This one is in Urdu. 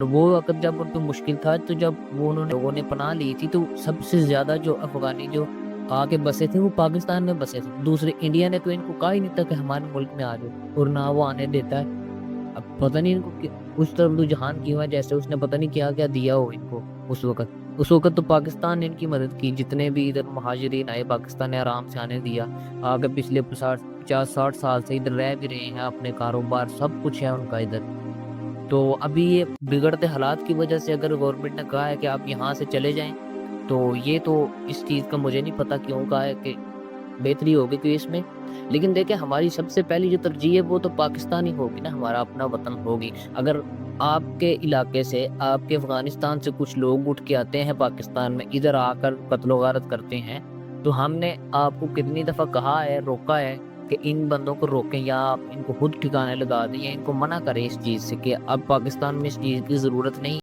وہ وقت جب ان کو مشکل تھا، تو جب وہ انہوں نے لوگوں نے پناہ لی تھی، تو سب سے زیادہ جو افغانی جو آ کے بسے تھے وہ پاکستان میں بسے تھے۔ دوسرے انڈیا نے تو ان کو کہا ہی نہیں تھا کہ ہمارے ملک میں آ جاؤ، اور نہ وہ آنے دیتا ہے۔ اب پتہ نہیں ان کو اس طرف رجحان کی وجہ سے اس نے پتہ نہیں کیا کیا دیا ہو ان کو اس وقت تو پاکستان نے ان کی مدد کی، جتنے بھی ادھر مہاجرین آئے پاکستان نے آرام سے آنے دیا۔ آگے پچھلے 50-60 سال سے ادھر رہ بھی رہے ہیں، اپنے کاروبار سب کچھ ہے ان کا ادھر۔ تو ابھی یہ بگڑتے حالات کی وجہ سے اگر گورنمنٹ نے کہا ہے کہ آپ یہاں سے چلے جائیں، تو یہ تو اس چیز کا مجھے نہیں پتا کیوں کہا ہے کہ بہتری ہوگی کہ اس میں۔ لیکن دیکھیں ہماری سب سے پہلی جو ترجیح ہے وہ تو پاکستان ہی ہوگی نا، ہمارا اپنا وطن ہوگی۔ اگر آپ کے علاقے سے، آپ کے افغانستان سے کچھ لوگ اٹھ کے آتے ہیں پاکستان میں، ادھر آ کر قتل و غارت کرتے ہیں، تو ہم نے آپ کو کتنی دفعہ کہا ہے، روکا ہے کہ ان بندوں کو روکیں، یا آپ ان کو خود ٹھکانے لگا دیں، یا ان کو منع کریں اس چیز سے کہ اب پاکستان میں اس چیز کی ضرورت نہیں